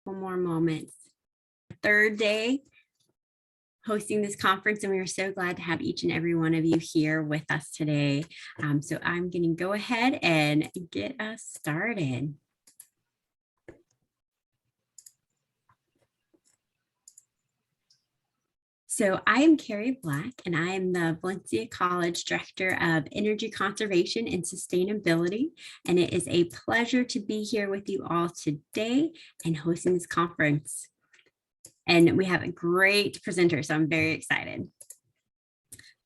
One more moment. Third day hosting this conference, and we are so glad to have each and every one of you here with us today. So I'm going to go ahead and get us started. So I am Carrie Black, and I am the Valencia College Director of Energy Conservation and Sustainability. And it is a pleasure to be here with you all today and hosting this conference. And we have a great presenter, so I'm very excited.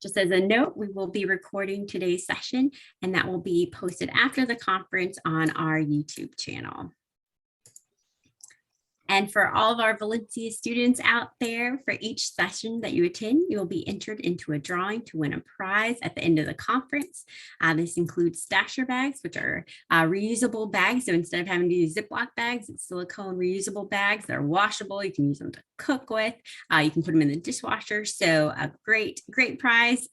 Just as a note, we will be recording today's session, and that will be posted after the conference on our YouTube channel. And for all of our Valencia students out there, for each session that you attend, you will be entered into a drawing to win a prize at the end of the conference. This includes stasher bags, which are reusable bags. So instead of having to use Ziploc bags, it's silicone reusable bags. They're washable. You can use them to cook with. You can put them in the dishwasher. So a great prize.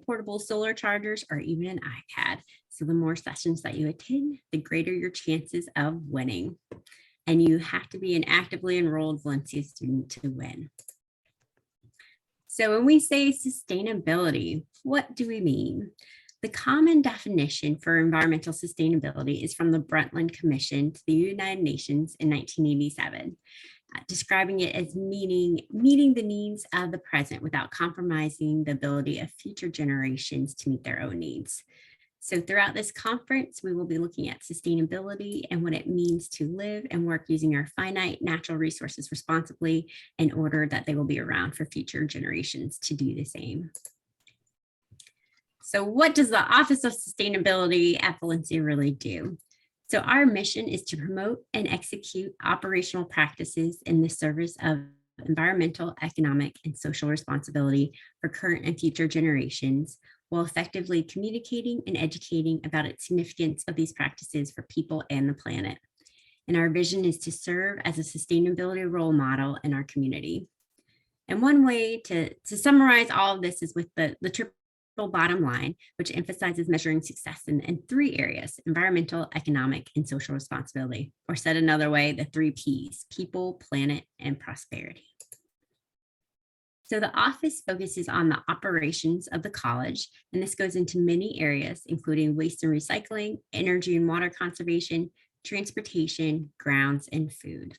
Portable solar chargers, or even an iPad. So the more sessions that you attend, the greater your chances of winning. And you have to be an actively enrolled Valencia student to win. So when we say sustainability, what do we mean? The common definition for environmental sustainability is from the Brundtland Commission to the United Nations in 1987, describing it as meeting the needs of the present without compromising the ability of future generations to meet their own needs. So throughout this conference, we will be looking at sustainability and what it means to live and work using our finite natural resources responsibly in order that they will be around for future generations to do the same. So what does the Office of Sustainability at Valencia really do? So our mission is to promote and execute operational practices in the service of environmental, economic, and social responsibility for current and future generations, while effectively communicating and educating about its significance of these practices for people and the planet. And our vision is to serve as a sustainability role model in our community. And one way to summarize all of this is with the triple bottom line, which emphasizes measuring success in three areas: environmental, economic, and social responsibility, or said another way, the 3 Ps: people, planet, and prosperity. So the office focuses on the operations of the college, and this goes into many areas, including waste and recycling, energy and water conservation, transportation, grounds, and food.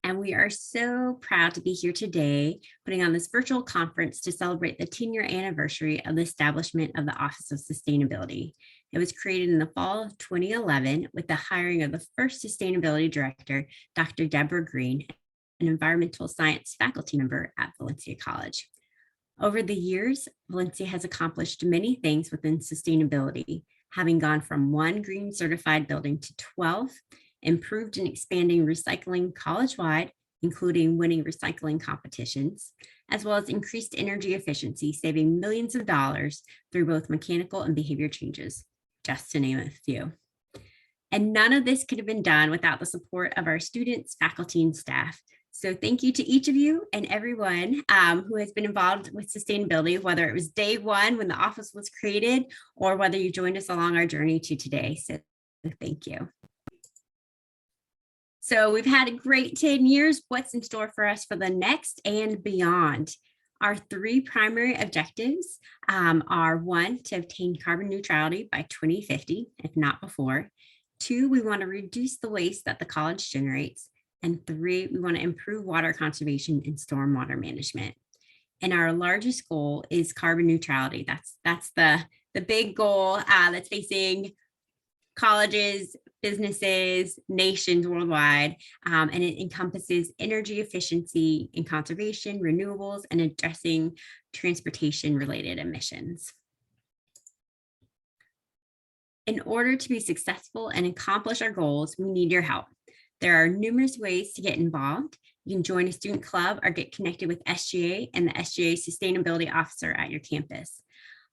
And we are so proud to be here today, putting on this virtual conference to celebrate the 10-year anniversary of the establishment of the Office of Sustainability. It was created in the fall of 2011 with the hiring of the first sustainability director, Dr. Deborah Green, an environmental science faculty member at Valencia College. Over the years, Valencia has accomplished many things within sustainability, having gone from 1 green certified building to 12, improved and expanding recycling college-wide, including winning recycling competitions, as well as increased energy efficiency, saving millions of dollars through both mechanical and behavior changes, just to name a few. And none of this could have been done without the support of our students, faculty, and staff. So thank you to each of you and everyone who has been involved with sustainability, whether it was day one when the office was created or whether you joined us along our journey to today. So thank you. So we've had a great 10 years. What's in store for us for the next and beyond? Our 3 primary objectives are: 1, to obtain carbon neutrality by 2050, if not before. 2, we want to reduce the waste that the college generates. And 3, we want to improve water conservation and stormwater management. And our largest goal is carbon neutrality. That's the big goal that's facing colleges, businesses, nations worldwide. And it encompasses energy efficiency and conservation, renewables, and addressing transportation-related emissions. In order to be successful and accomplish our goals, we need your help. There are numerous ways to get involved. You can join a student club or get connected with SGA and the SGA Sustainability Officer at your campus.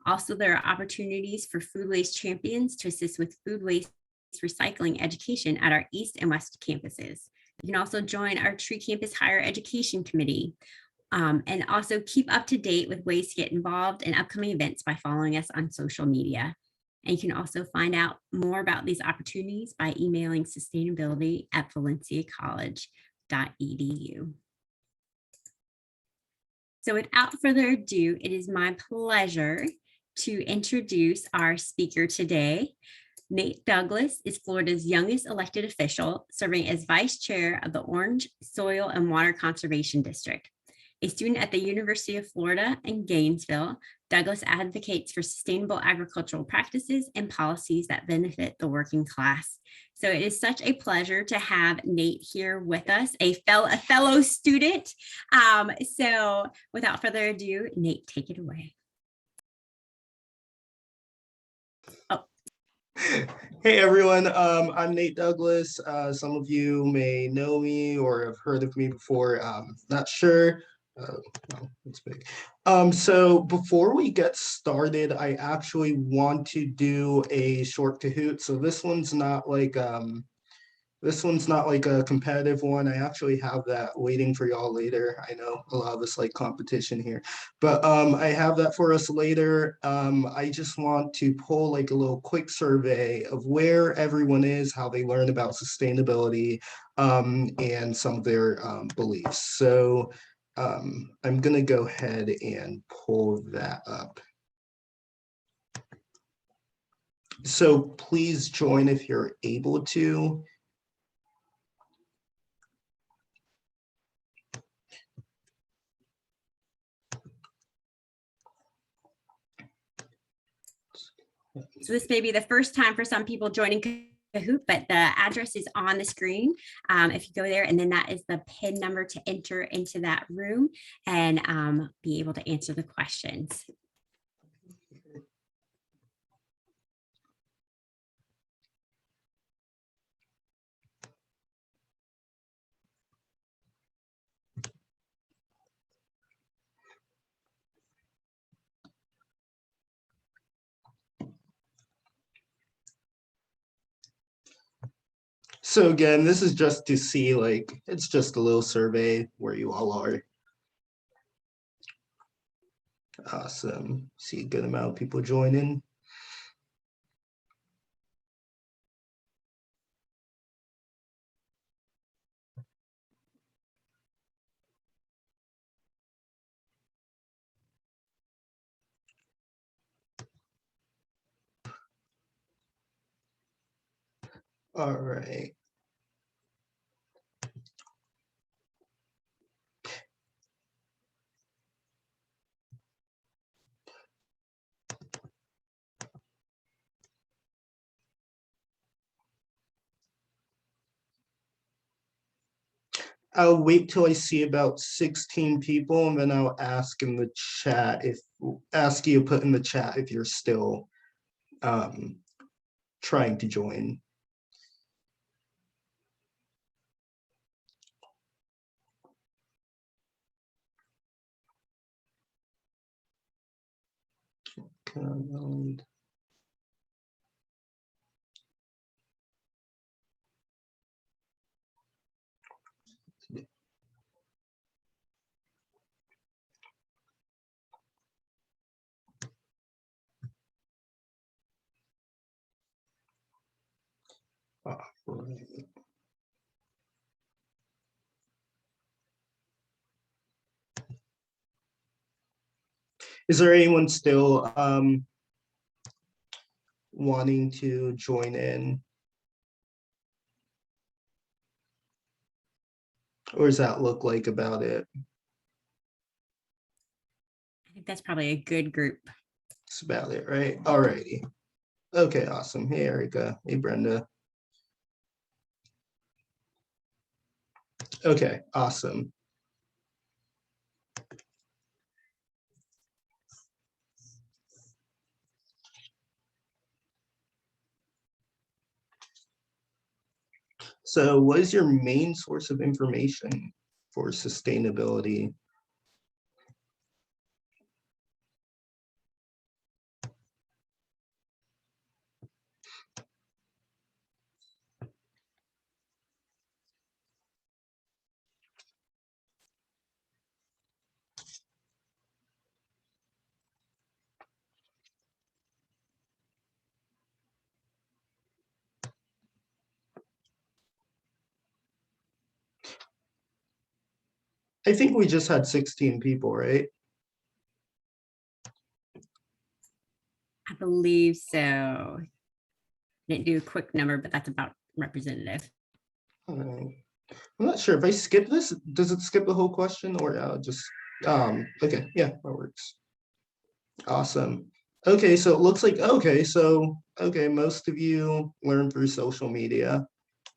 Also, there are opportunities for food waste champions to assist with food waste recycling education at our East and West campuses. You can also join our Tree Campus Higher Education Committee, and also keep up to date with ways to get involved in upcoming events by following us on social media. And you can also find out more about these opportunities by emailing sustainability@valenciacollege.edu. So without further ado, it is my pleasure to introduce our speaker today. Nate Douglas is Florida's youngest elected official, serving as vice chair of the Orange Soil and Water Conservation District. A student at the University of Florida in Gainesville, Douglas advocates for sustainable agricultural practices and policies that benefit the working class. So it is such a pleasure to have Nate here with us, a fellow student. So without further ado, Nate, take it away. Hey everyone, I'm Nate Douglas. Some of you may know me or have heard of me before. Not sure. No, it's big. So before we get started, I actually want to do a short Kahoot. So this one's not like a competitive one. I actually have that waiting for y'all later. I know a lot of us like competition here, but I have that for us later. I just want to pull like a little quick survey of where everyone is, how they learn about sustainability, and some of their beliefs. So I'm gonna go ahead and pull that up. So please join if you're able to. So this may be the first time for some people joining Kahoot, but the address is on the screen. If you go there, and then that is the PIN number to enter into that room and be able to answer the questions. So again, this is just to see, like, it's just a little survey where you all are. Awesome. See a good amount of people joining. All right. I'll wait till I see about 16 people, and then I'll ask in the chat ask you to put in the chat if you're still trying to join. All right. Is there anyone still wanting to join in? Or does that look like about it? I think that's probably a good group. That's about it, right? All righty. Okay, awesome. Hey, Erica. Hey, Brenda. Okay, awesome. So what is your main source of information for sustainability? I think we just had 16 people, right? I believe so. Didn't do a quick number, but that's about representative. I'm not sure if I skip this, does it skip the whole question or just, okay, yeah, that works. Awesome. Okay, so it looks like, okay, most of you learn through social media.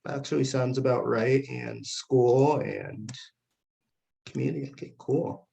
Actually sounds about right, and school and community. Okay, cool.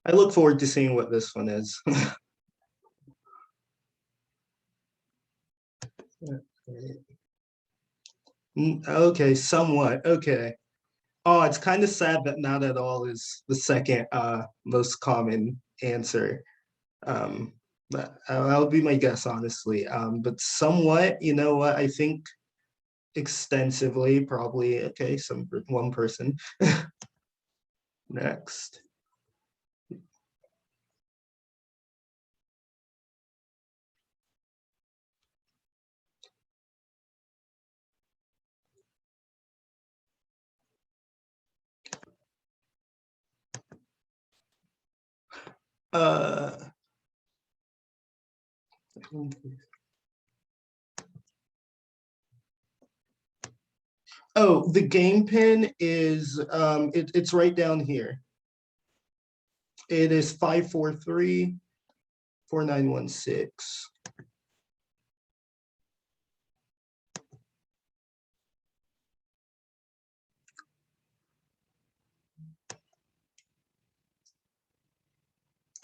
I look forward to seeing what this one is. Okay, somewhat. Okay. Oh, it's kind of sad that not at all is the second most common answer. But that would be my guess, honestly. But somewhat, you know what? I think extensively, probably. Okay, some one person. Next. Uh, oh, the game pin is it's right down here. It is 543-4916.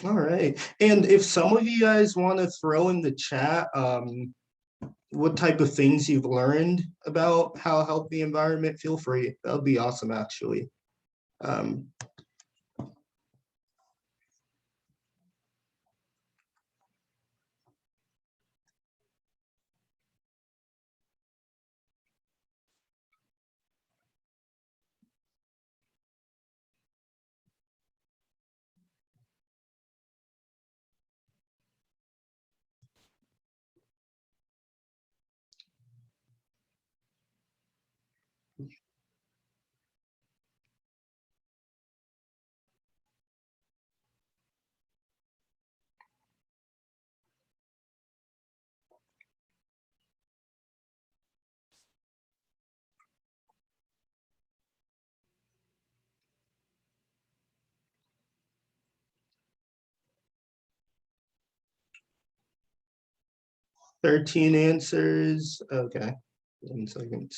All right. And if some of you guys want to throw in the chat, what type of things you've learned about how to help the environment, feel free. That would be awesome, actually. Um, 13 answers. Okay. 1 second.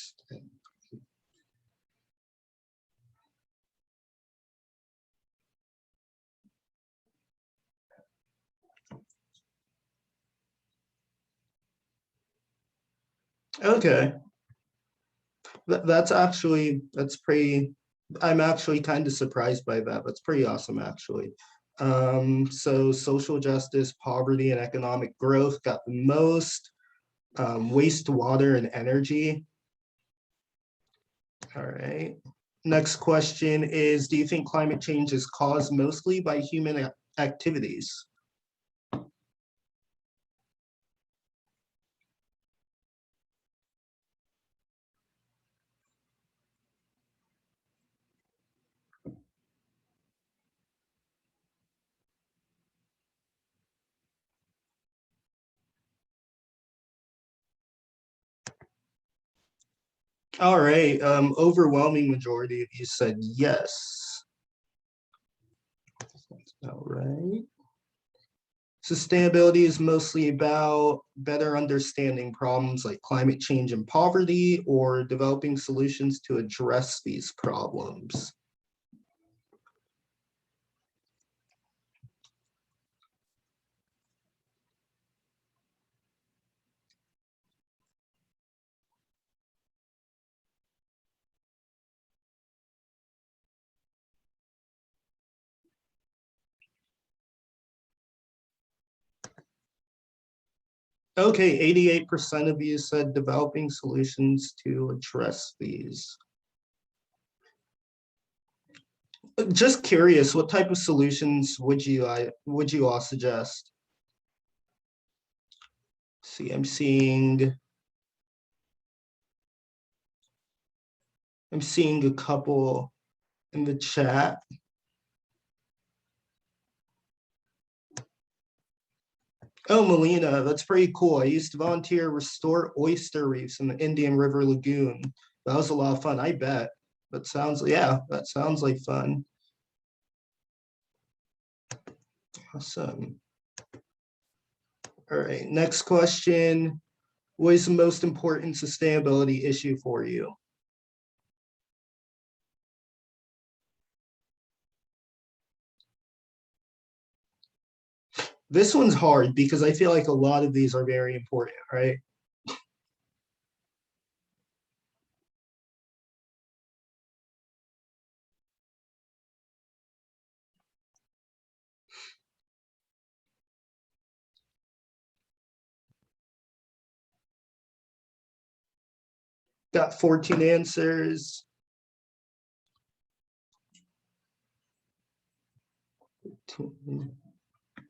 Okay. That's pretty, I'm actually kind of surprised by that. That's pretty awesome, actually. So social justice, poverty, and economic growth got the most. Wastewater and energy. All right. Next question is, do you think climate change is caused mostly by human activities? All right. Overwhelming majority of you said yes. All right. Sustainability is mostly about better understanding problems like climate change and poverty, or developing solutions to address these problems. Okay, 88% of you said developing solutions to address these. Just curious, what type of solutions would you all suggest? See, I'm seeing a couple in the chat. Oh, Melina, that's pretty cool. I used to volunteer restore oyster reefs in the Indian River Lagoon. That was a lot of fun, I bet. Yeah, that sounds like fun. Awesome. All right, next question. What is the most important sustainability issue for you? This one's hard because I feel like a lot of these are very important, right? Got 14 answers.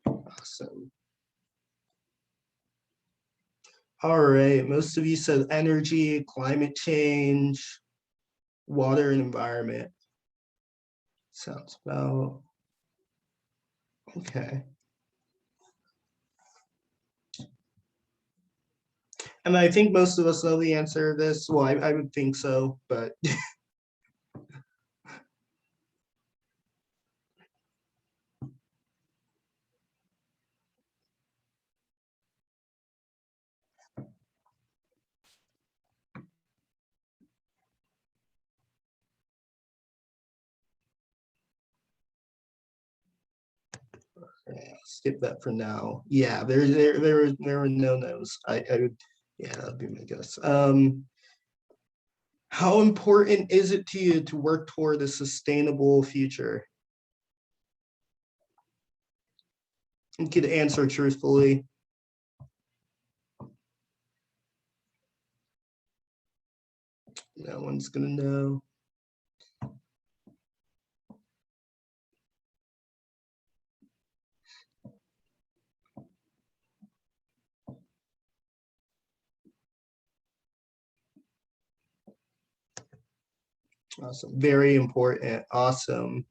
Awesome. All right, most of you said energy, climate change, water and environment. Sounds about okay. And I think most of us know the answer to this. Well, I would think so, but yeah, skip that for now. Yeah, there were no nos. I would, yeah, that'd be my guess. How important is it to you to work toward a sustainable future? You could answer truthfully. No one's gonna know. Awesome. Very important. Awesome.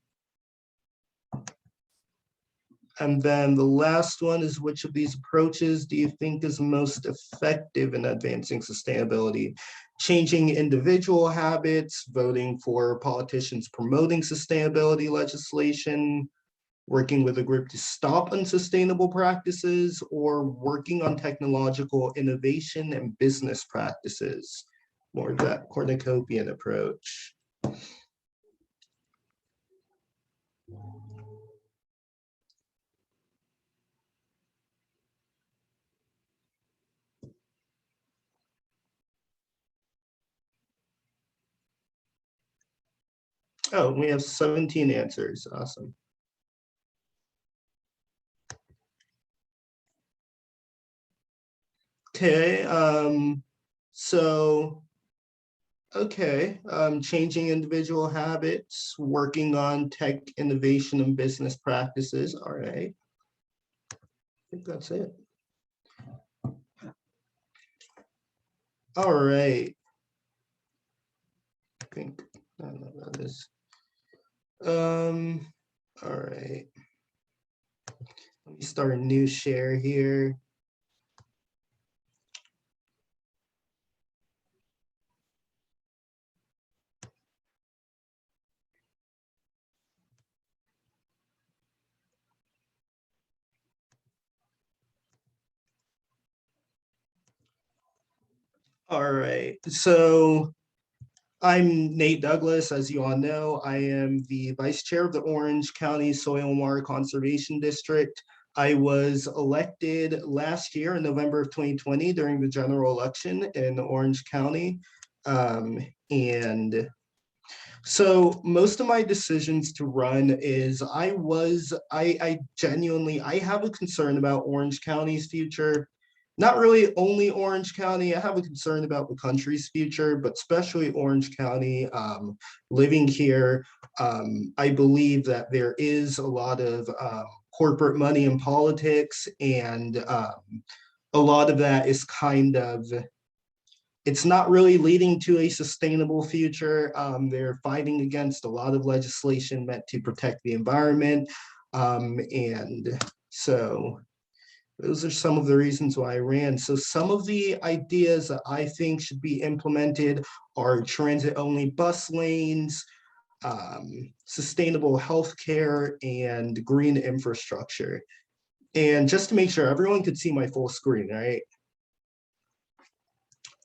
And then the last one is, which of these approaches do you think is most effective in advancing sustainability? Changing individual habits, voting for politicians promoting sustainability legislation, working with a group to stop unsustainable practices, or working on technological innovation and business practices? More of that cornucopian approach. Oh, we have 17 answers. Awesome. Okay, so, okay, changing individual habits, working on tech innovation and business practices. All right, I think that's it. All right, I think I don't know what that is. All right, let me start a new share here. All right, so I'm Nate Douglas. As you all know, I am the vice chair of the Orange County Soil and Water Conservation District. I was elected last year in November of 2020 during the general election in Orange County. And so most of my decisions to run is I genuinely, I have a concern about Orange County's future. not really only Orange County. I have a concern about the country's future, but especially Orange County. Living here, I believe that there is a lot of corporate money in politics, and a lot of that is kind of, it's not really leading to a sustainable future. They're fighting against a lot of legislation meant to protect the environment. And so those are some of the reasons why I ran. So some of the ideas that I think should be implemented are transit-only bus lanes, sustainable healthcare, and green infrastructure. And just to make sure everyone could see my full screen, right?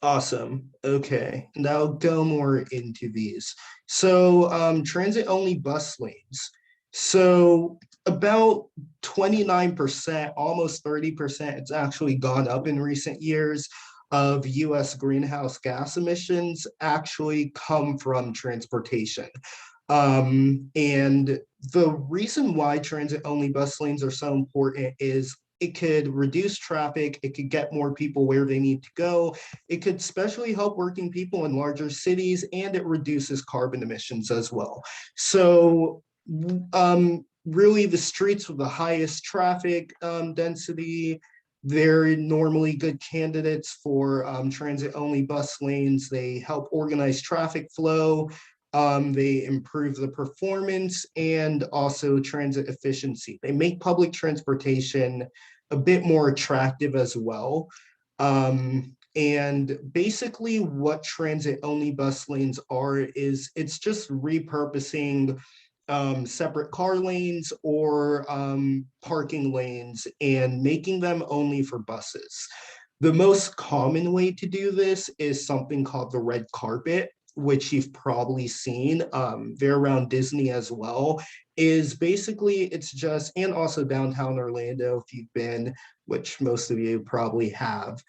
Awesome. Okay, now I'll go more into these. So transit-only bus lanes. So about 29%, almost 30%, it's actually gone up in recent years of US greenhouse gas emissions actually come from transportation. And the reason why transit-only bus lanes are so important is it could reduce traffic, it could get more people where they need to go, it could especially help working people in larger cities, and it reduces carbon emissions as well. So really the streets with the highest traffic density, they're normally good candidates for transit-only bus lanes. They help organize traffic flow, they improve the performance and also transit efficiency. They make public transportation a bit more attractive as well. And basically what transit-only bus lanes are is it's just repurposing separate car lanes or parking lanes and making them only for buses. The most common way to do this is something called the red carpet, which you've probably seen. They're around Disney as well. Is basically, it's just, and also downtown Orlando, if you've been, which most of you probably have.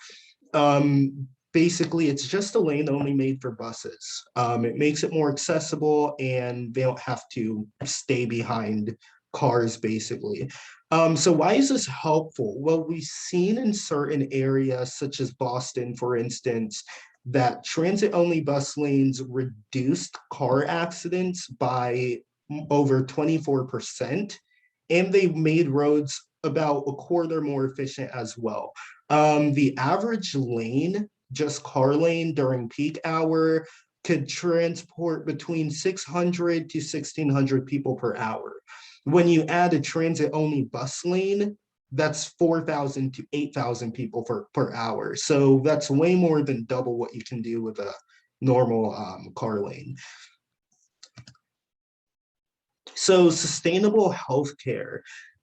Basically, it's just a lane only made for buses. It makes it more accessible and they don't have to stay behind cars, basically. So why is this helpful? Well, we've seen in certain areas, such as Boston, for instance, that transit-only bus lanes reduced car accidents by over 24%, and they made roads about a quarter more efficient as well. The average lane, just car lane during peak hour, could transport between 600 to 1,600 people per hour. When you add a transit-only bus lane, that's 4,000 to 8,000 people per hour. So that's way more than double what you can do with a normal car lane. So sustainable healthcare.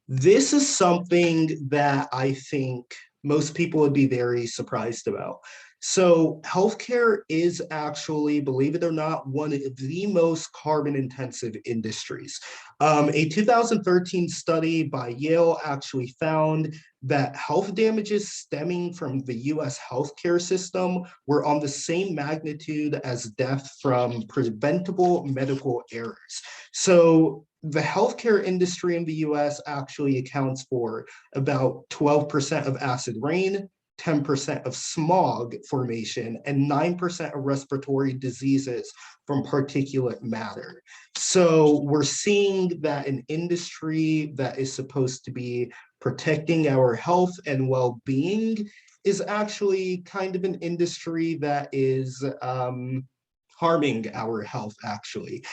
This is something that I think most people would be very surprised about. So healthcare is actually, believe it or not, one of the most carbon intensive industries. A 2013 study by Yale actually found that health damages stemming from the US healthcare system were on the same magnitude as death from preventable medical errors. So the healthcare industry in the US actually accounts for about 12% of acid rain, 10% of smog formation, and 9% of respiratory diseases from particulate matter. So we're seeing that an industry that is supposed to be protecting our health and well-being is actually kind of an industry that is harming our health, actually.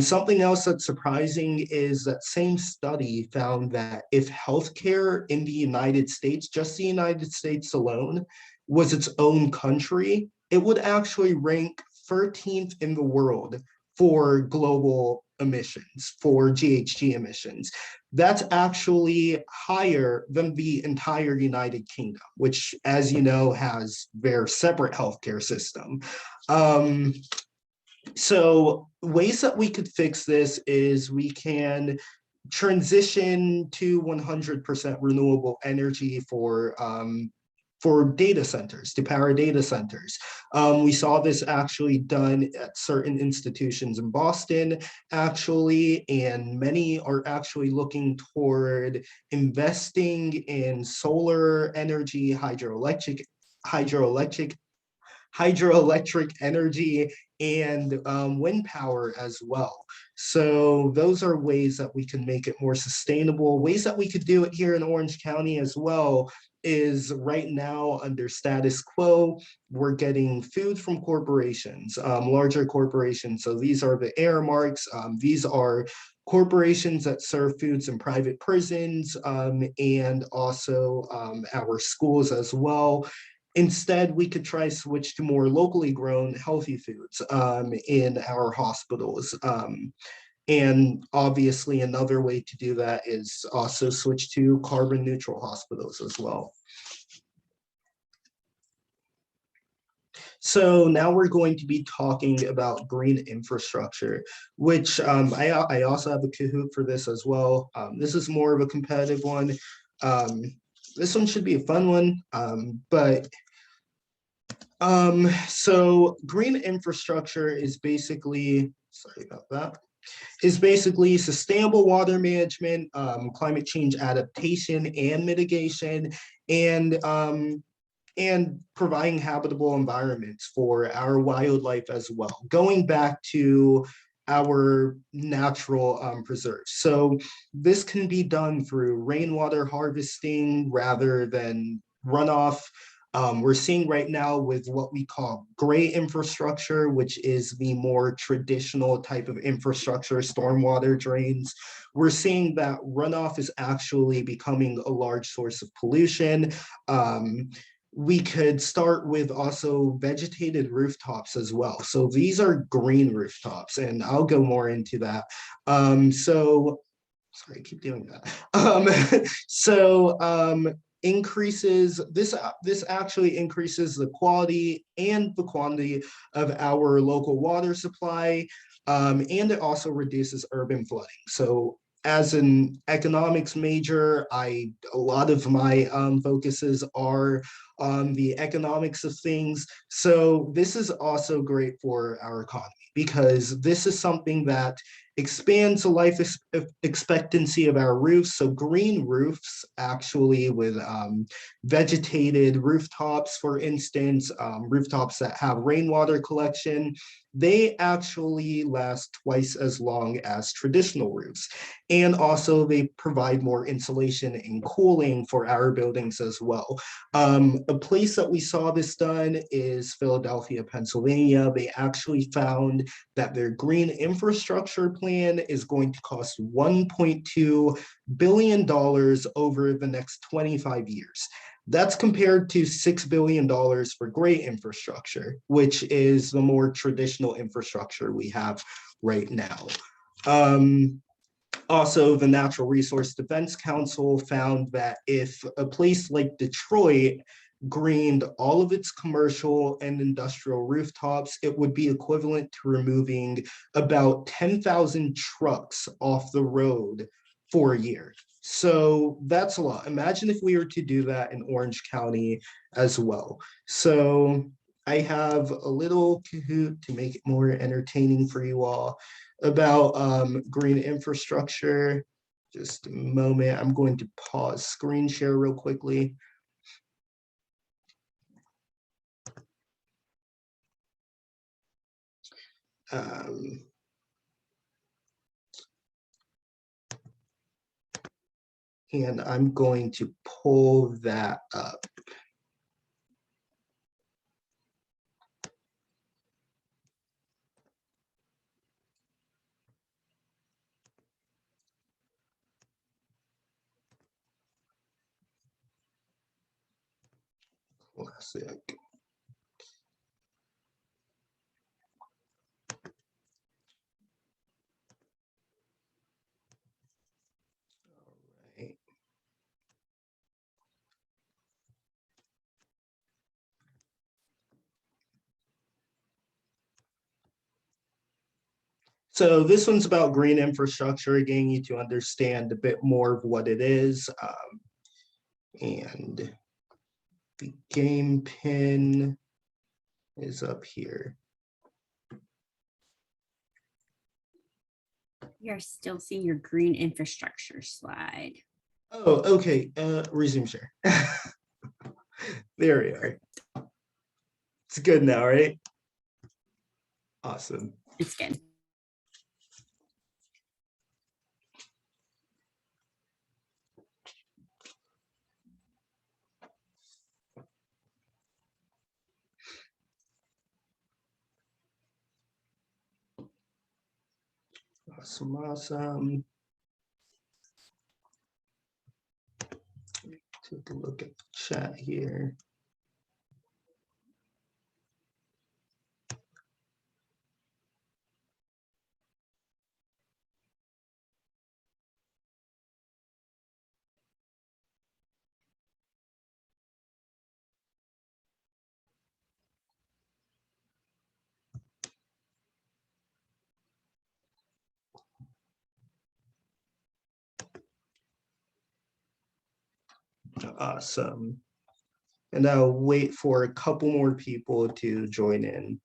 Something else that's surprising is that same study found that if healthcare in the United States, just the United States alone, was its own country, it would actually rank 13th in the world for global emissions, for GHG emissions. That's actually higher than the entire United Kingdom, which, as you know, has their separate healthcare system. So ways that we could fix this is we can transition to 100% renewable energy for for data centers, to power data centers. We saw this actually done at certain institutions in Boston, actually, and many are actually looking toward investing in solar energy, hydroelectric hydroelectric energy, and wind power as well. So those are ways that we can make it more sustainable. Ways that we could do it here in Orange County as well is right now under status quo, we're getting food from corporations, larger corporations. So these are the air marks. These are corporations that serve foods in private prisons, and also our schools as well. Instead, we could try switch to more locally grown healthy foods in our hospitals. And obviously, another way to do that is also switch to carbon neutral hospitals as well. So now we're going to be talking about green infrastructure, which I also have a Kahoot for this as well. This is more of a competitive one. This one should be a fun one, so green infrastructure is basically, sorry about that, is basically sustainable water management, climate change adaptation and mitigation, and providing habitable environments for our wildlife as well, going back to our natural preserves. So this can be done through rainwater harvesting rather than runoff. We're seeing right now with what we call gray infrastructure, which is the more traditional type of infrastructure, stormwater drains. We're seeing that runoff is actually becoming a large source of pollution. We could start with also vegetated rooftops as well. So these are green rooftops, and I'll go more into that. Sorry, I keep doing that. Increases this actually increases the quality and the quantity of our local water supply, and it also reduces urban flooding. So as an economics major, a lot of my focuses are on the economics of things. So this is also great for our economy because this is something that expands the life expectancy of our roofs. So green roofs actually with vegetated rooftops, for instance, rooftops that have rainwater collection, they actually last twice as long as traditional roofs. And also they provide more insulation and cooling for our buildings as well. A place that we saw this done is Philadelphia, Pennsylvania. They actually found that their green infrastructure plan is going to cost $1.2 billion over the next 25 years. That's compared to $6 billion for gray infrastructure, which is the more traditional infrastructure we have right now. Also, the Natural Resource Defense Council found that if a place like Detroit greened all of its commercial and industrial rooftops, it would be equivalent to removing about 10,000 trucks off the road for a year. So that's a lot. Imagine if we were to do that in Orange County as well. So I have a little Kahoot to make it more entertaining for you all about green infrastructure. Just a moment. I'm going to pause screen share real quickly. And I'm going to pull that up. Classic. So this one's about green infrastructure, getting you to understand a bit more of what it is. And The game pin is up here. We are still seeing your green infrastructure slide. Oh, okay. Resume share. There we are. It's good now, right? Awesome. It's good. Awesome, awesome. Take a look at the chat here. Awesome. And I'll wait for a couple more people to join in.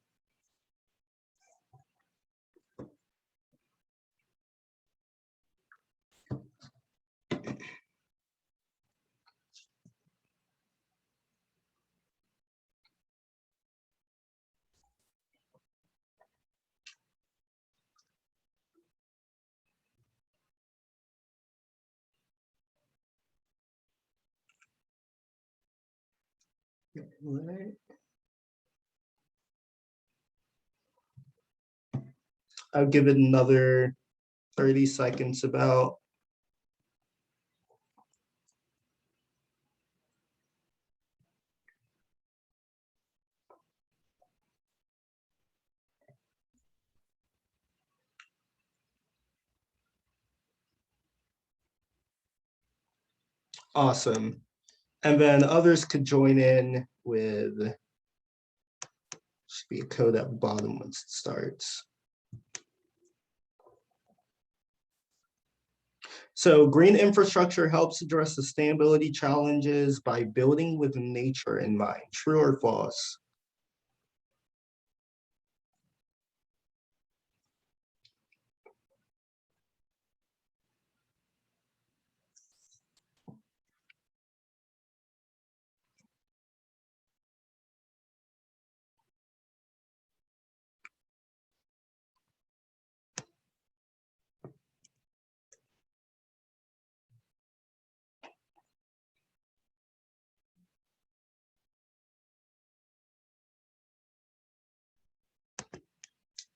Right. I'll give it another 30 seconds about. Awesome. And then others could join in with, should be a code at the bottom once it starts. So green infrastructure helps address sustainability challenges by building with nature in mind. True or false?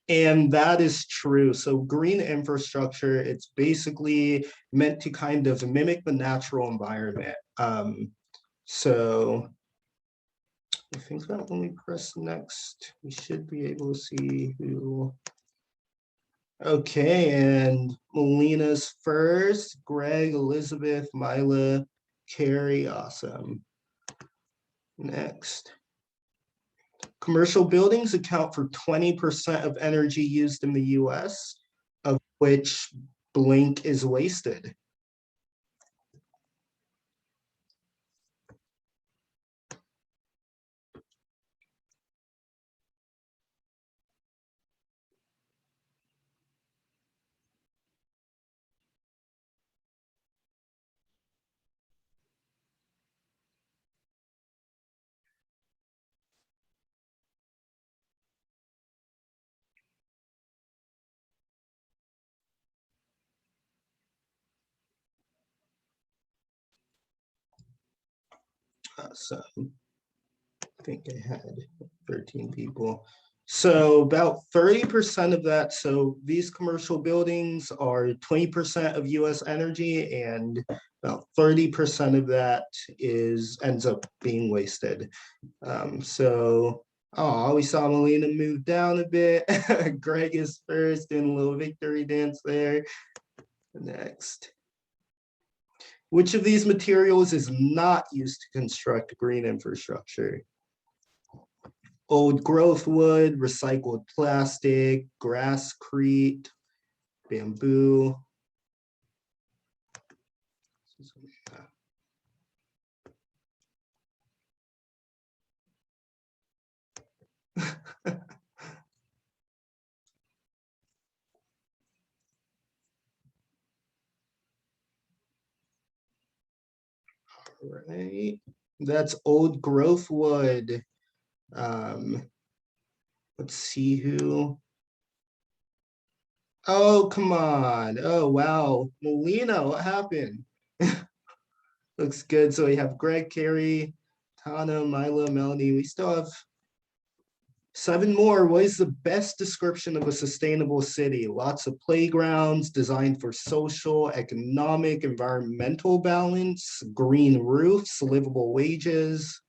And that is true. So green infrastructure, it's basically meant to kind of mimic the natural environment. So I think that when we press next, we should be able to see who. Okay, and Melina's first, Greg, Elizabeth, Mila, Carrie, awesome. Next. Commercial buildings account for 20% of energy used in the US, of which blank is wasted. So I think I had 13 people. So about 30% of that, so these commercial buildings are 20% of US energy, and about 30% of that ends up being wasted. Oh, we saw Melina move down a bit. Greg is first in a little victory dance there. Next. Which of these materials is not used to construct green infrastructure? Old growth wood, recycled plastic, grasscrete, bamboo. right. That's old growth wood. Let's see who. Oh, come on. Oh, wow. Molina, what happened? Looks good. So we have Greg, Carey, Tana, Milo, Melanie. We still have 7 more. What is the best description of a sustainable city? Lots of playgrounds designed for social, economic, environmental balance, green roofs, livable wages.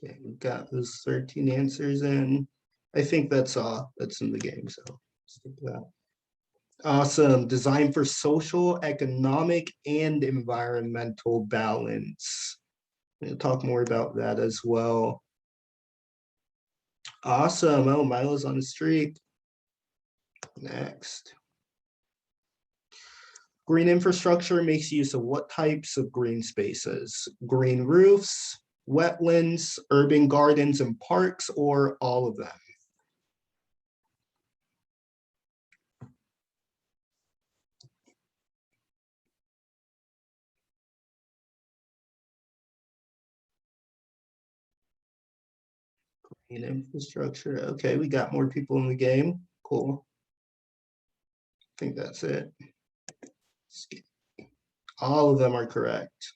Okay, we got those 13 answers in. I think that's all that's in the game. So stick to that. Awesome. Designed for social, economic, and environmental balance. We'll talk more about that as well. Awesome. Oh, Milo's on the streak. Next. Green infrastructure makes use of what types of green spaces? Green roofs, wetlands, urban gardens and parks, or all of them? Green infrastructure. Okay, we got more people in the game. Cool. I think that's it. All of them are correct.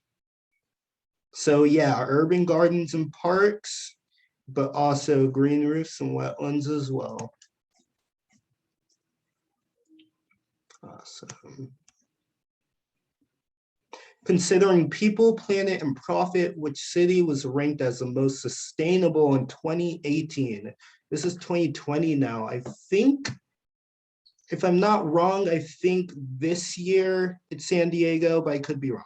So yeah, urban gardens and parks, but also green roofs and wetlands as well. Awesome. Considering people, planet, and profit, which city was ranked as the most sustainable in 2018? This is 2020 now. I think, if I'm not wrong, I think this year it's San Diego, but I could be wrong.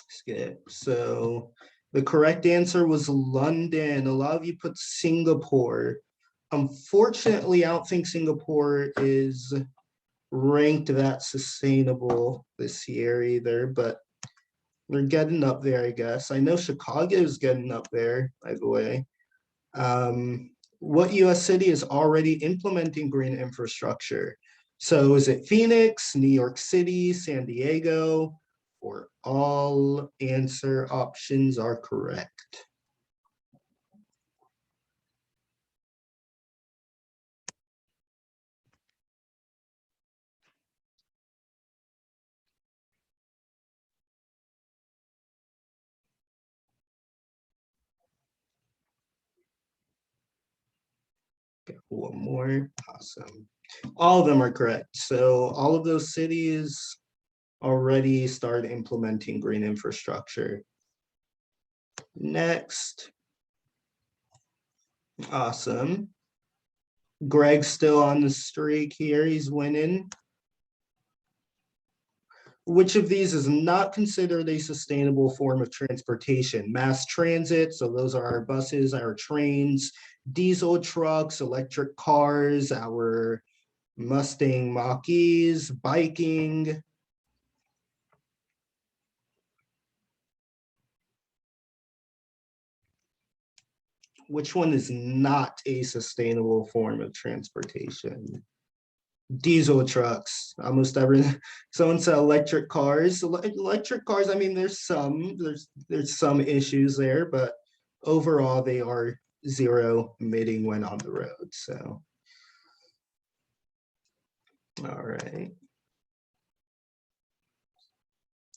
Skip. So the correct answer was London. A lot of you put Singapore. Unfortunately, I don't think Singapore is ranked that sustainable this year either, but they're getting up there, I guess. I know Chicago is getting up there, by the way. What US city is already implementing green infrastructure? So is it Phoenix, New York City, San Diego, or all answer options are correct? Got one more. Awesome. All of them are correct. So all of those cities already started implementing green infrastructure. Next. Awesome. Greg's still on the streak here. He's winning. Which of these is not considered a sustainable form of transportation? Mass transit, so those are our buses, our trains, diesel trucks, electric cars, our Mustang Mach-E's, biking. Which one is not a sustainable form of transportation? Diesel trucks, almost everything. Someone said electric cars. Electric cars, I mean, there's some issues there, but overall they are zero emitting when on the road. So, all right.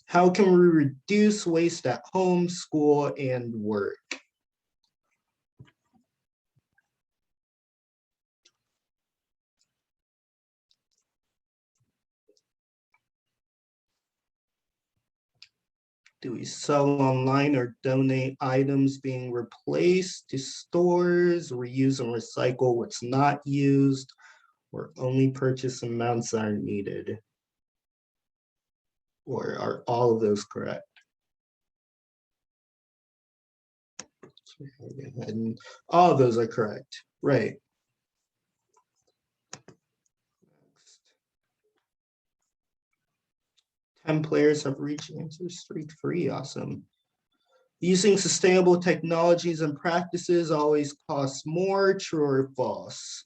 How can we reduce waste at home, school, and work? Do we sell online or donate items being replaced to stores, reuse and recycle what's not used, or only purchase amounts that are needed? Or are all of those correct? And all of those are correct, right? 10 players have reached answers 3-3. Awesome. Using sustainable technologies and practices always costs more, true or false?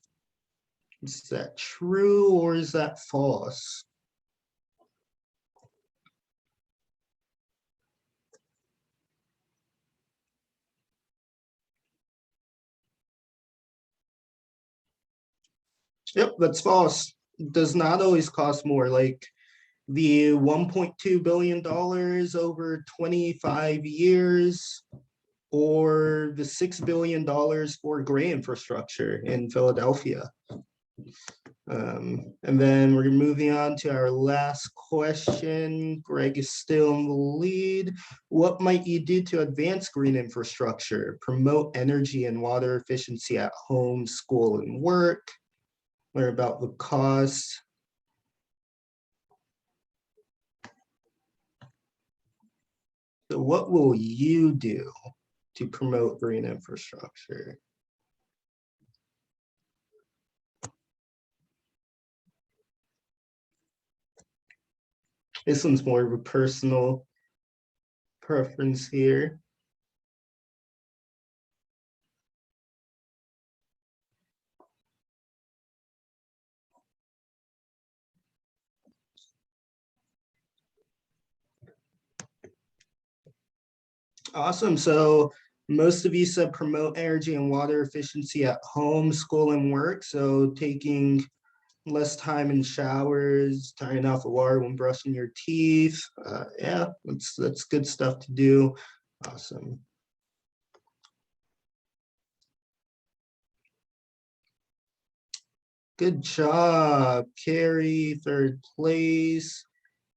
Is that true or is that false? Yep, that's false. It does not always cost more. Like the $1.2 billion over 25 years, or the $6 billion for gray infrastructure in Philadelphia. And then we're moving on to our last question. Greg is still in the lead. What might you do to advance green infrastructure, promote energy and water efficiency at home, school, and work? Learn about the costs. So what will you do to promote green infrastructure? This one's more of a personal preference here. Awesome. So most of you said promote energy and water efficiency at home, school, and work. So taking less time in showers, turning off the water when brushing your teeth. Yeah, that's good stuff to do. Awesome. Good job, Carrie, third place.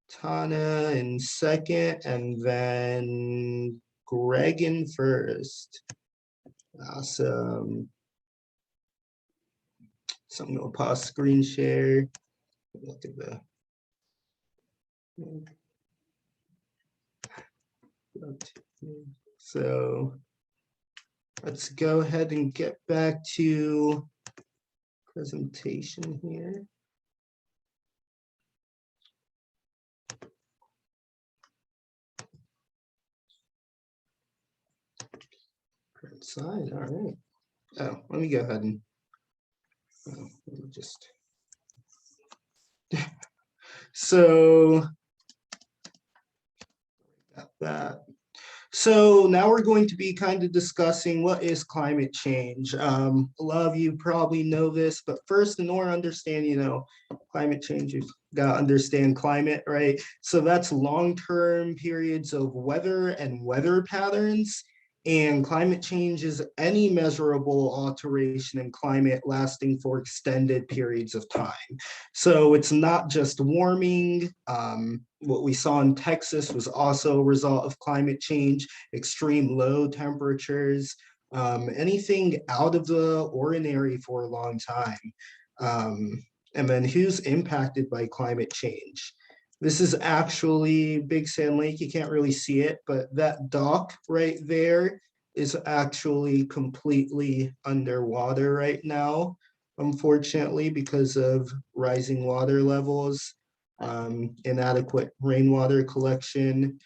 Tana in second, and then Greg in first. Awesome. So I'm gonna pause screen share. Look at the. So let's go ahead and get back to presentation here. Current slide, all right. Oh, let me go ahead and let me just. So got that. So now we're going to be kind of discussing what is climate change. A lot of you probably know this, but first, in order to understand, climate change, you've got to understand climate, right? So that's long-term periods of weather and weather patterns. And climate change is any measurable alteration in climate lasting for extended periods of time. So it's not just warming. What we saw in Texas was also a result of climate change, extreme low temperatures, anything out of the ordinary for a long time. And then who's impacted by climate change? This is actually Big Sand Lake. You can't really see it, but that dock right there is actually completely underwater right now, unfortunately, because of rising water levels, inadequate rainwater collection.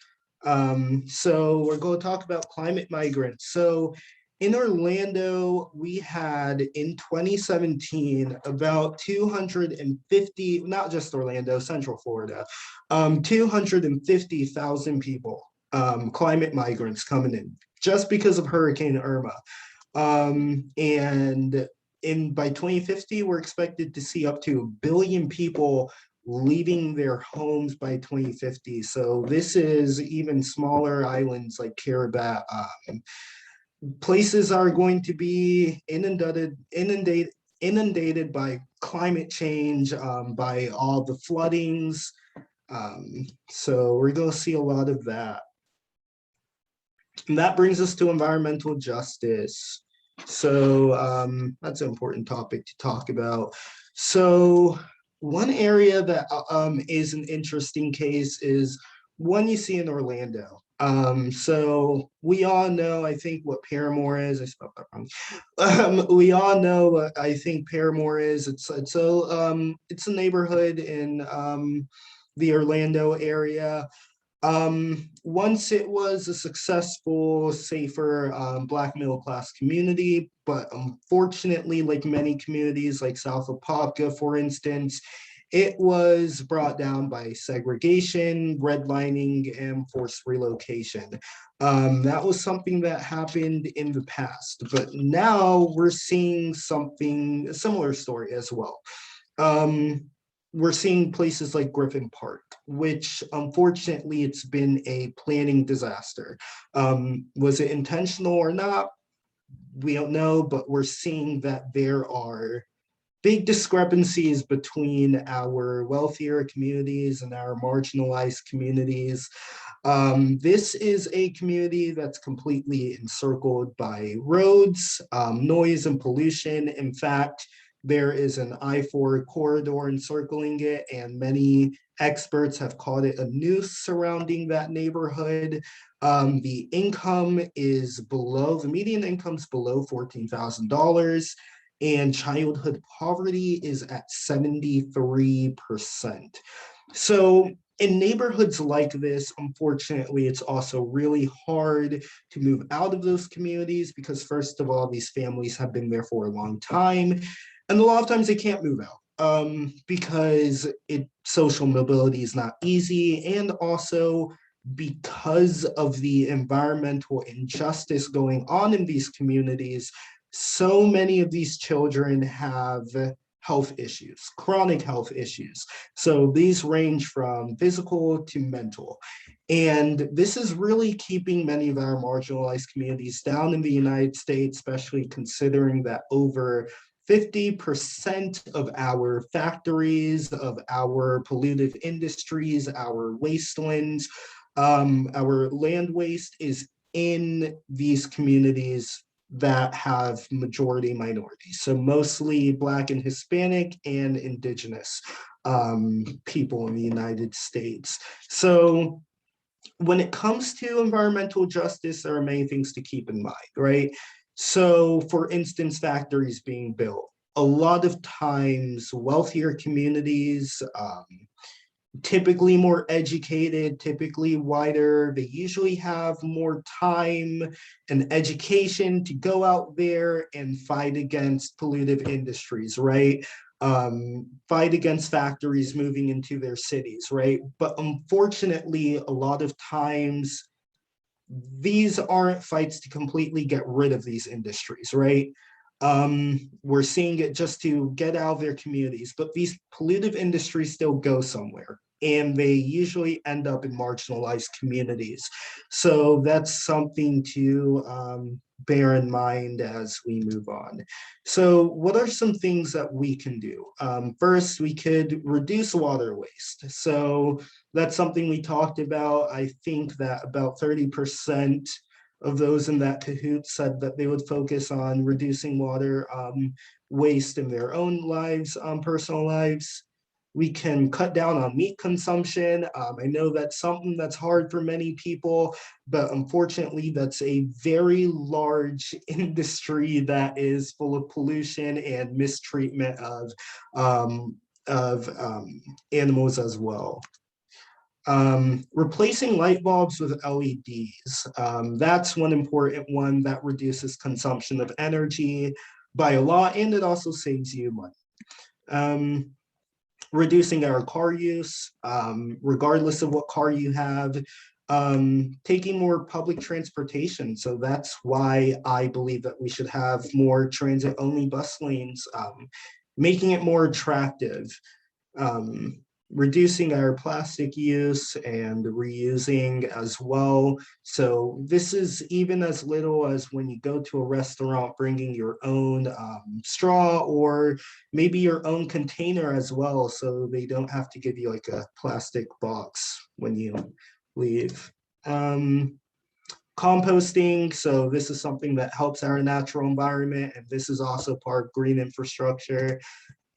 So we're going to talk about climate migrants. So in Orlando, we had in 2017 about 250, not just Orlando, Central Florida, 250,000 people, climate migrants coming in just because of Hurricane Irma. And by 2050, we're expected to see up to 1 billion people leaving their homes by 2050. So this is even smaller islands like Kiribati. Places are going to be inundated by climate change, by all the floodings. So we're going to see a lot of that. And that brings us to environmental justice. So that's an important topic to talk about. So one area that is an interesting case is one you see in Orlando. So we all know, I think, what Paramore is. I spelled that wrong. We all know what I think Paramore is. It's a neighborhood in the Orlando area. Once it was a successful, safer Black middle class community, but unfortunately, like many communities like south of Popka, for instance, it was brought down by segregation, redlining, and forced relocation. That was something that happened in the past, but now we're seeing something, a similar story as well. Um, we're seeing places like Griffin Park, which unfortunately it's been a planning disaster. Was it intentional or not? We don't know, but we're seeing that there are big discrepancies between our wealthier communities and our marginalized communities. This is a community that's completely encircled by roads, noise, and pollution. In fact, there is an I-4 corridor encircling it, and many experts have called it a noose surrounding that neighborhood. The income is below, the median income is below $14,000, and childhood poverty is at 73%. So in neighborhoods like this, unfortunately, it's also really hard to move out of those communities because, first of all, these families have been there for a long time, and a lot of times they can't move out because social mobility is not easy, and also because of the environmental injustice going on in these communities, so many of these children have health issues, chronic health issues. So these range from physical to mental. And this is really keeping many of our marginalized communities down in the United States, especially considering that over 50% of our factories, of our pollutive industries, our wastelands, our land waste is in these communities that have majority minorities. So mostly Black and Hispanic and Indigenous people in the United States. So when it comes to environmental justice, there are many things to keep in mind, right? So for instance, factories being built. A lot of times, wealthier communities, typically more educated, typically whiter. They usually have more time and education to go out there and fight against pollutive industries, right? Fight against factories moving into their cities, right? But unfortunately, a lot of times, these aren't fights to completely get rid of these industries, right? We're seeing it just to get out of their communities, but these pollutive industries still go somewhere, and they usually end up in marginalized communities. So that's something to bear in mind as we move on. So what are some things that we can do? First, we could reduce water waste. So that's something we talked about. I think that about 30% of those in that Kahoot said that they would focus on reducing water waste in their own lives, personal lives. We can cut down on meat consumption. I know that's something that's hard for many people, but unfortunately, that's a very large industry that is full of pollution and mistreatment of animals as well. Replacing light bulbs with LEDs. That's one important one that reduces consumption of energy by a lot, and it also saves you money. Reducing our car use, regardless of what car you have, taking more public transportation. So that's why I believe that we should have more transit-only bus lanes, making it more attractive. Um, Reducing our plastic use and reusing as well. So this is even as little as when you go to a restaurant, bringing your own straw or maybe your own container as well, so they don't have to give you like a plastic box when you leave. Composting, so this is something that helps our natural environment, and this is also part of green infrastructure.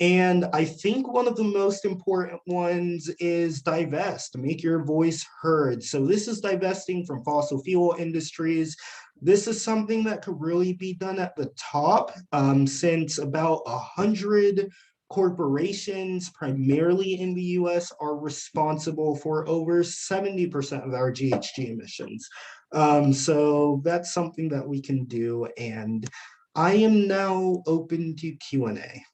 And I think one of the most important ones is divest, make your voice heard. So this is divesting from fossil fuel industries. This is something that could really be done at the top, since about 100 corporations, primarily in the US, are responsible for over 70% of our GHG emissions. So that's something that we can do. And I am now open to Q&A.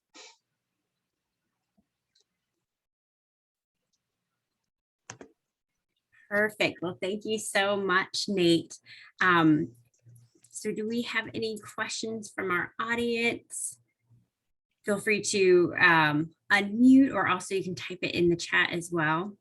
Perfect. Well, thank you so much, Nate. So do we have any questions from our audience? Feel free to unmute, or also you can type it in the chat as well.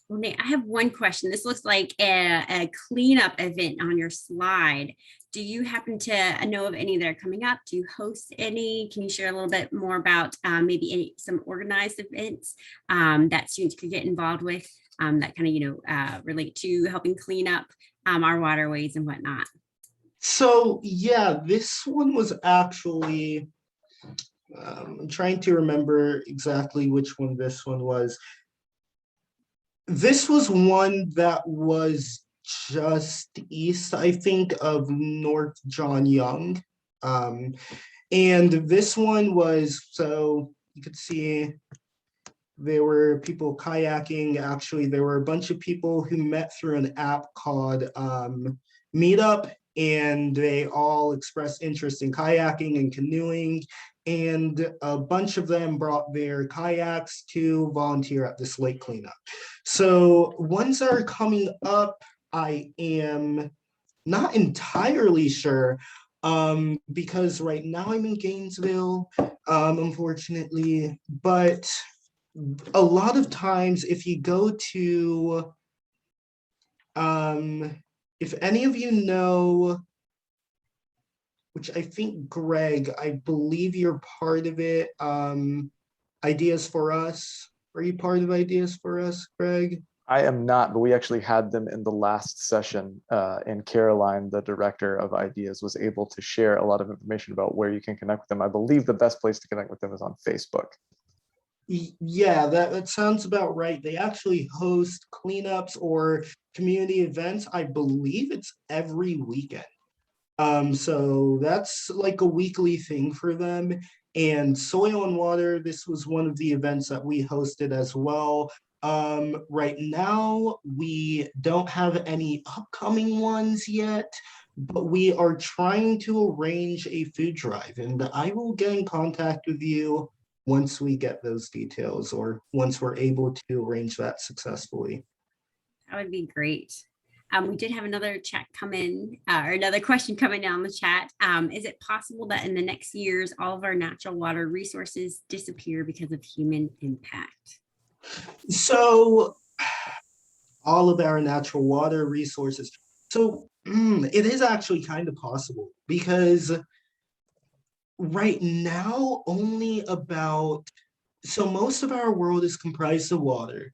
Well, Nate, I have one question. This looks like a cleanup event on your slide. Do you happen to know of any that are coming up? Do you host any? Can you share a little bit more about maybe some organized events that students could get involved with that kind of, relate to helping clean up our waterways and whatnot? So yeah, this one was actually, I'm trying to remember exactly which one this one was. This was one that was just east, I think, of North John Young. And this one was, so you could see there were people kayaking. Actually, there were a bunch of people who met through an app called Meetup, and they all expressed interest in kayaking and canoeing. And a bunch of them brought their kayaks to volunteer at this lake cleanup. So ones that are coming up, I am not entirely sure, because right now I'm in Gainesville, unfortunately, but a lot of times if you go to, if any of you know, which I think Greg, I believe you're part of it, Ideas for Us. Are you part of Ideas for Us, Greg? I am not, but we actually had them in the last session, and Caroline, the director of Ideas, was able to share a lot of information about where you can connect with them. I believe the best place to connect with them is on Facebook. Yeah, that sounds about right. They actually host cleanups or community events. I believe it's every weekend. So that's like a weekly thing for them. And Soil and Water, this was one of the events that we hosted as well. Right now, we don't have any upcoming ones yet, but we are trying to arrange a food drive, and I will get in contact with you once we get those details, or once we're able to arrange that successfully. That would be great. We did have another chat come in, or another question coming down the chat. Is it possible that in the next years, all of our natural water resources disappear because of human impact? So all of our natural water resources. So it is actually kind of possible, because right now only about, so most of our world is comprised of water,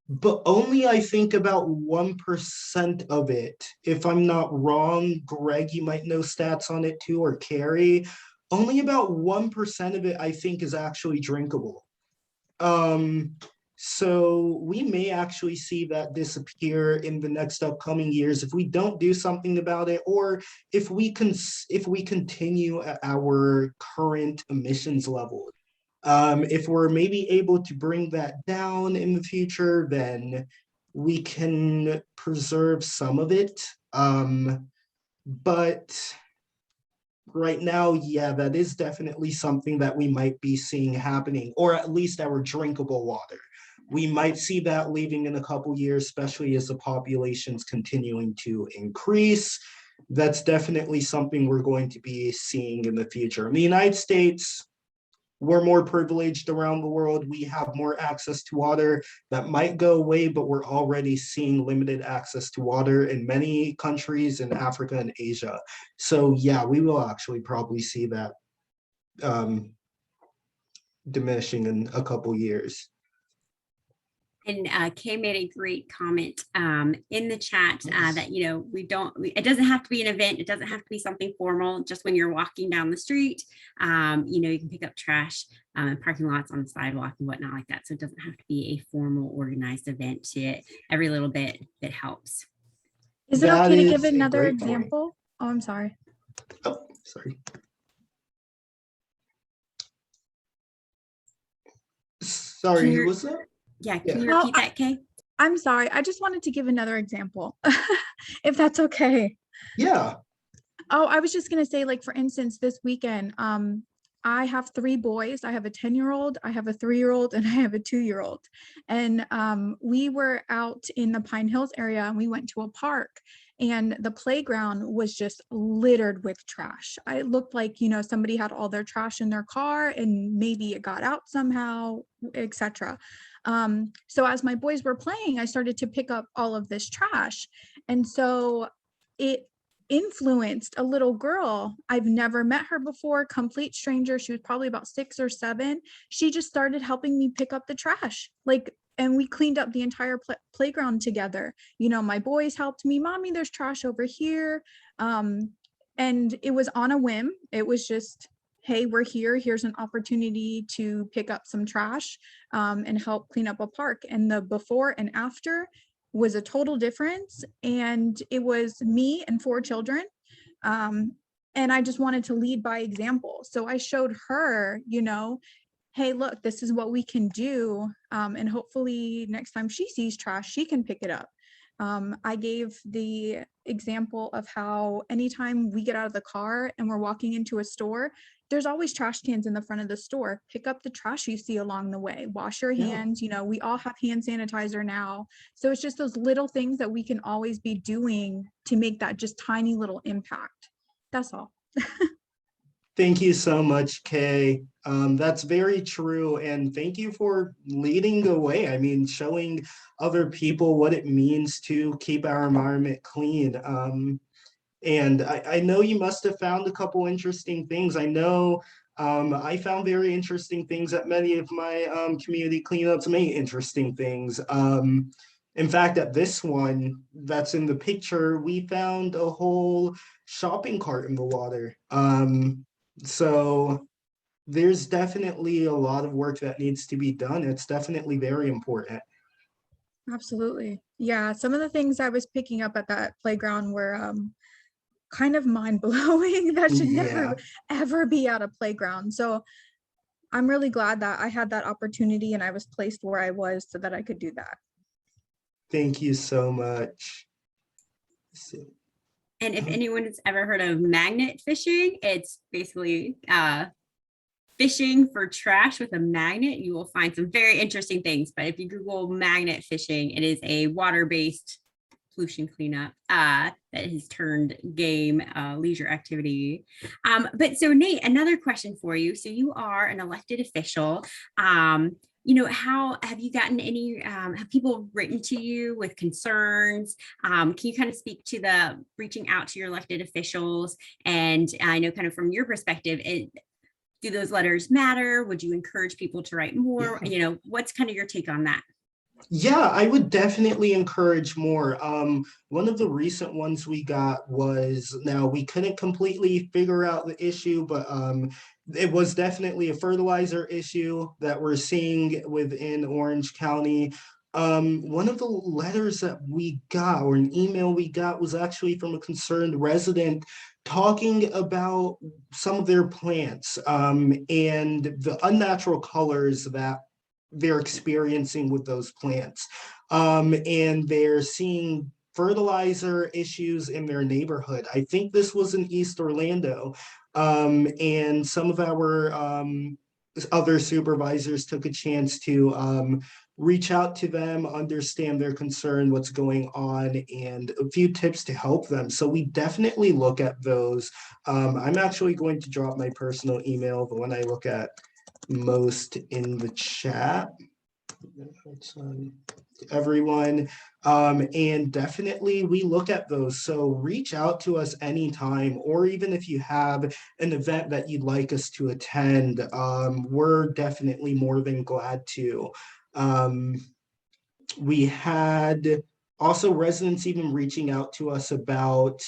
but only I think about 1% of it, if I'm not wrong, Greg, you might know stats on it too, or Carrie, only about 1% of it I think is actually drinkable. So we may actually see that disappear in the next upcoming years if we don't do something about it, or if we continue at our current emissions level. If we're maybe able to bring that down in the future, then we can preserve some of it. But right now, yeah, that is definitely something that we might be seeing happening, or at least our drinkable water. We might see that leaving in a couple years, especially as the population's continuing to increase. That's definitely something we're going to be seeing in the future. In the United States, we're more privileged around the world. We have more access to water. That might go away, but we're already seeing limited access to water in many countries in Africa and Asia. So yeah, we will actually probably see that diminishing in a couple years. And Kay made a great comment in the chat Yes. that, it doesn't have to be an event. It doesn't have to be something formal. Just when you're walking down the street, you can pick up trash in parking lots, on the sidewalk and whatnot like that. So it doesn't have to be a formal organized event. Every little bit that helps. Is it That okay to give is a another great point. example? Oh, I'm sorry. Oh, sorry. Sorry, Can who you- was that? Yeah, Yeah. can you Oh, repeat that, Kay? I'm sorry. I just wanted to give another example, if that's okay. Yeah. Oh, I was just gonna say, like, for instance, this weekend, I have 3 boys. I have a 10-year-old, I have a 3-year-old, and I have a 2-year-old. And we were out in the Pine Hills area and we went to a park, and the playground was just littered with trash. It looked like, somebody had all their trash in their car and maybe it got out somehow, etc. So as my boys were playing, I started to pick up all of this trash. And so it influenced a little girl. I've never met her before, complete stranger. She was probably about 6 or 7. She just started helping me pick up the trash. And we cleaned up the entire playground together. My boys helped me. Mommy, there's trash over here. And it was on a whim. It was just, hey, we're here. Here's an opportunity to pick up some trash and help clean up a park. And the before and after was a total difference. And it was me and 4 children. And I just wanted to lead by example. So I showed her, hey, look, this is what we can do. And hopefully next time she sees trash, she can pick it up. I gave the example of how anytime we get out of the car and we're walking into a store, there's always trash cans in the front of the store. Pick up the trash you see along the way. Wash your hands. We all have hand sanitizer now. So it's just those little things that we can always be doing to make that just tiny little impact. That's all. Thank you so much, Kay. That's very true. And thank you for leading the way. I mean, showing other people what it means to keep our environment clean. And I know you must have found a couple interesting things. I know I found very interesting things at many of my community cleanups, many interesting things. In fact, at this one that's in the picture, we found a whole shopping cart in the water. So there's definitely a lot of work that needs to be done. It's definitely very important. Absolutely. Yeah. Some of the things I was picking up at that playground were kind of mind-blowing. That should never ever be at a playground. So I'm really glad that I had that opportunity and I was placed where I was so that I could do that. Thank you so much. And if anyone has ever heard of magnet fishing, it's basically fishing for trash with a magnet. You will find some very interesting things. But if you Google magnet fishing, it is a water-based pollution cleanup that has turned game leisure activity. But so Nate, another question for you. So you are an elected official. How have you gotten any, have people written to you with concerns? Can you kind of speak to the reaching out to your elected officials? And I know kind of from your perspective, do those letters matter? Would you encourage people to write more? What's kind of your take on that? Yeah, I would definitely encourage more. One of the recent ones we got was, now we couldn't completely figure out the issue, but it was definitely a fertilizer issue that we're seeing within Orange County. One of the letters that we got, or an email we got, was actually from a concerned resident talking about some of their plants and the unnatural colors that they're experiencing with those plants. And they're seeing fertilizer issues in their neighborhood. I think this was in East Orlando. And some of our other supervisors took a chance to reach out to them, understand their concern, what's going on, and a few tips to help them. So we definitely look at those. I'm actually going to drop my personal email, the one I look at most in the chat. Everyone, and definitely we look at those. So reach out to us anytime, or even if you have an event that you'd like us to attend, we're definitely more than glad to We had also residents even reaching out to us about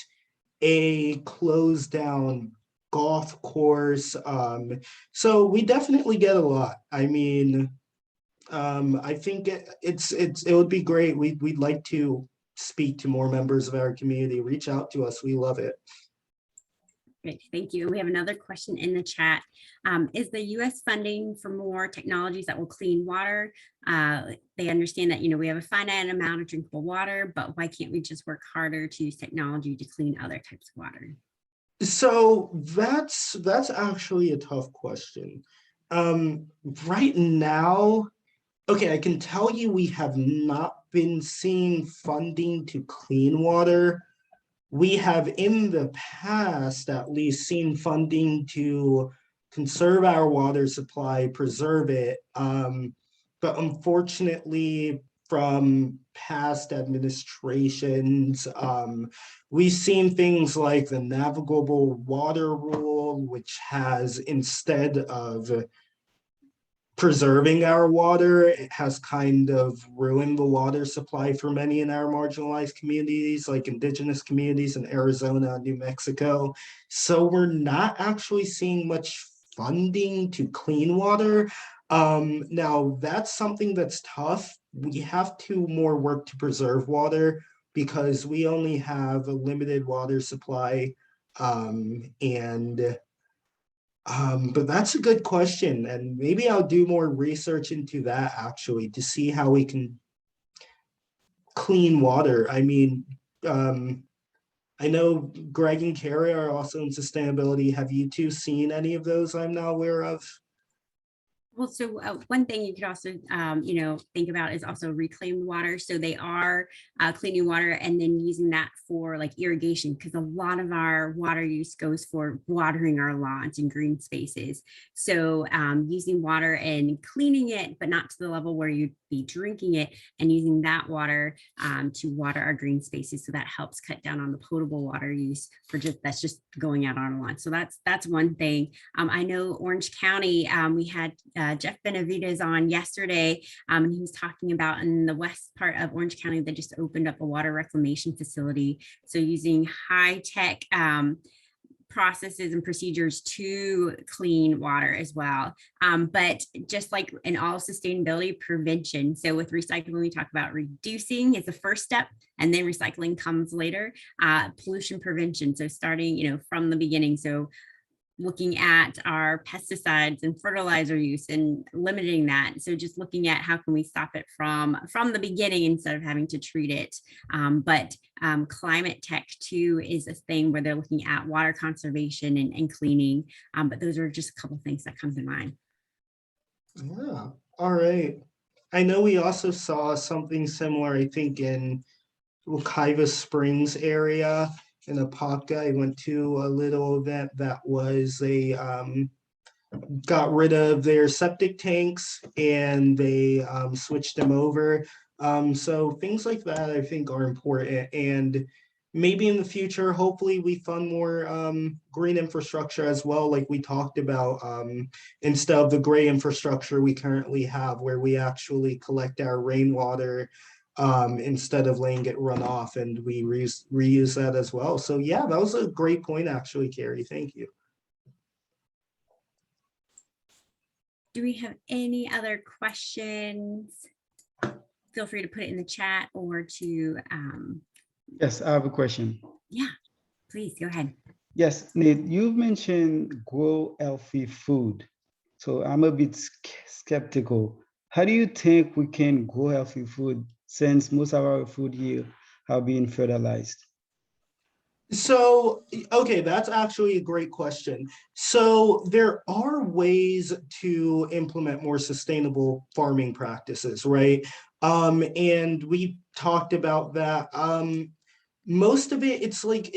a closed down golf course. So we definitely get a lot. I mean, I think it would be great. We'd like to speak to more members of our community. Reach out to us. We love it. Great, thank you. We have another question in the chat. Is the U.S. funding for more technologies that will clean water? They understand that, we have a finite amount of drinkable water, but why can't we just work harder to use technology to clean other types of water? So that's actually a tough question. Right now, okay, I can tell you we have not been seeing funding to clean water. We have in the past at least seen funding to conserve our water supply, preserve it. But unfortunately, from past administrations, we've seen things like the navigable water rule, which has, instead of preserving our water, it has kind of ruined the water supply for many in our marginalized communities, like indigenous communities in Arizona, New Mexico. So we're not actually seeing much funding to clean water. Now that's something that's tough. We have to more work to preserve water because we only have a limited water supply. But that's a good question, and maybe I'll do more research into that actually to see how we can clean water. I mean, I know Greg and Carrie are also in sustainability. Have you two seen any of those I'm not aware of? Well, so one thing you could also, think about is also reclaimed water. So they are cleaning water and then using that for like irrigation, because a lot of our water use goes for watering our lawns and green spaces. So using water and cleaning it, but not to the level where you'd be drinking it, and using that water to water our green spaces. So that helps cut down on the potable water use for that's just going out on a lawn. So that's one thing. I know Orange County, we had Jeff Benavides on yesterday, and he was talking about in the west part of Orange County, they just opened up a water reclamation facility. So using high tech processes and procedures to clean water as well. But just like in all sustainability, prevention. So with recycling, we talk about reducing is the first step, and then recycling comes later. Pollution prevention. So starting, from the beginning. So looking at our pesticides and fertilizer use and limiting that. So just looking at how can we stop it from the beginning instead of having to treat it. But climate tech too is a thing where they're looking at water conservation and cleaning. But those are just a couple of things that come to mind. Yeah, all right. I know we also saw something similar, I think, in Wekiva Springs area. In Apopka, I went to a little event that was got rid of their septic tanks and they switched them over. So things like that I think are important, and maybe in the future, hopefully we fund more green infrastructure as well, like we talked about, instead of the gray infrastructure we currently have where we actually collect our rainwater instead of letting it run off, and we reuse that as well. So yeah, that was a great point actually, Carrie. Thank you. Do we have any other questions? Feel free to put it in the chat or to. Yes, I have a question. Yeah, please go ahead. Yes, Nate, you've mentioned grow healthy food. So I'm a bit skeptical. How do you think we can grow healthy food since most of our food here are being fertilized? So, okay, that's actually a great question. So there are ways to implement more sustainable farming practices, right? And we talked about that. Most of it, it's like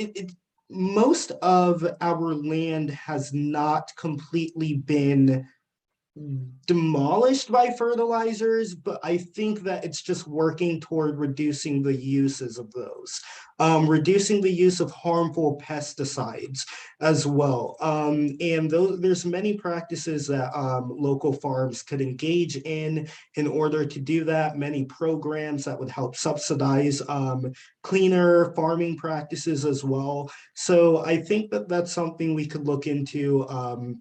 most of our land has not completely been demolished by fertilizers, but I think that it's just working toward reducing the uses of those. reducing the use of harmful pesticides as well. And there's many practices that local farms could engage in order to do that. Many programs that would help subsidize cleaner farming practices as well. So I think that that's something we could look into,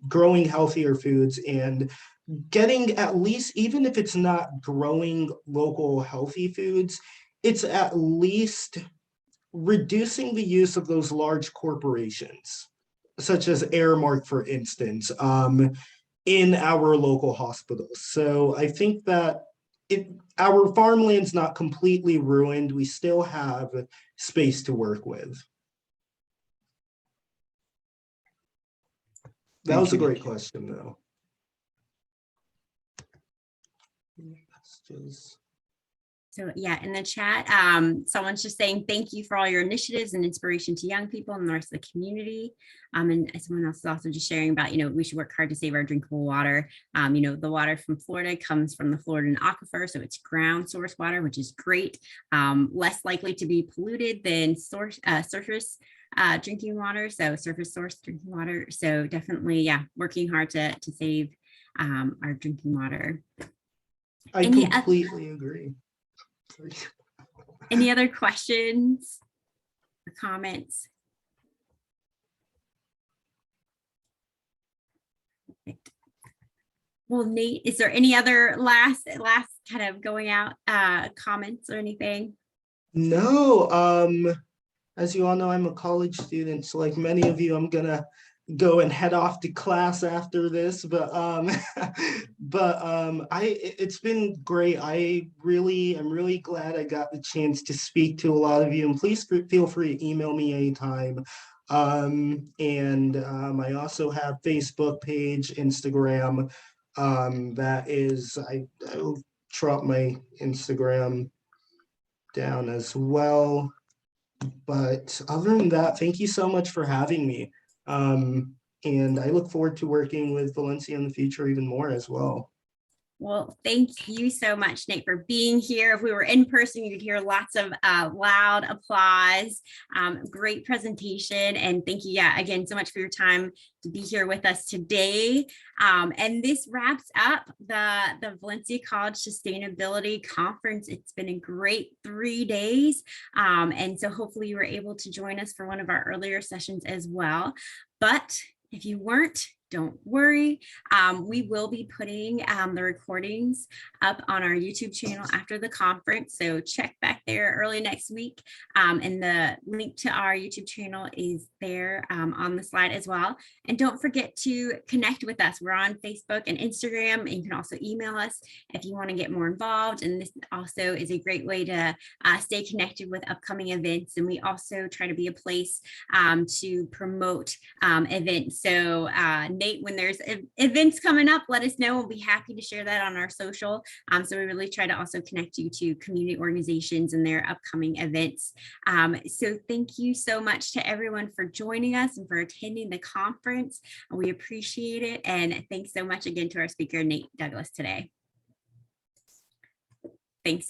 growing healthier foods and getting, at least, even if it's not growing local healthy foods, it's at least reducing the use of those large corporations, such as Airmark, for instance, in our local hospitals. So I think that our farmland's not completely ruined. We still have space to work with. That Thank was a you, great Nick. question, though. That's just... So yeah, in the chat, someone's just saying thank you for all your initiatives and inspiration to young people and the rest of the community. And someone else is also just sharing about, we should work hard to save our drinkable water. The water from Florida comes from the Floridan aquifer, so it's ground source water, which is great. Less likely to be polluted than surface drinking water, so surface source drinking water. So definitely, yeah, working hard to save our drinking water. I completely agree. Any other questions or comments? Perfect. Well, Nate, is there any other last kind of going out comments or anything? No, as you all know, I'm a college student, so like many of you, I'm gonna go and head off to class after this, but it's been great. I'm really glad I got the chance to speak to a lot of you, and please feel free to email me anytime. I also have Facebook page, Instagram. That is, I'll drop my Instagram down as well. But other than that, thank you so much for having me. And I look forward to working with Valencia in the future even more as well. Well, thank you so much, Nate, for being here. If we were in person, you'd hear lots of loud applause. Great presentation. And thank you, again, so much for your time to be here with us today. And this wraps up the Valencia College Sustainability Conference. It's been a great 3 days. And so hopefully you were able to join us for one of our earlier sessions as well. But if you weren't, don't worry. We will be putting the recordings up on our YouTube channel after the conference. So check back there early next week. And the link to our YouTube channel is there on the slide as well. And don't forget to connect with us. We're on Facebook and Instagram, and you can also email us if you want to get more involved. And this also is a great way to stay connected with upcoming events. And we also try to be a place to promote events. So Nate, when there's events coming up, let us know. We'll be happy to share that on our social. So we really try to also connect you to community organizations and their upcoming events. So thank you so much to everyone for joining us and for attending the conference. We appreciate it. And thanks so much again to our speaker, Nate Douglas, today. Thanks, everyone.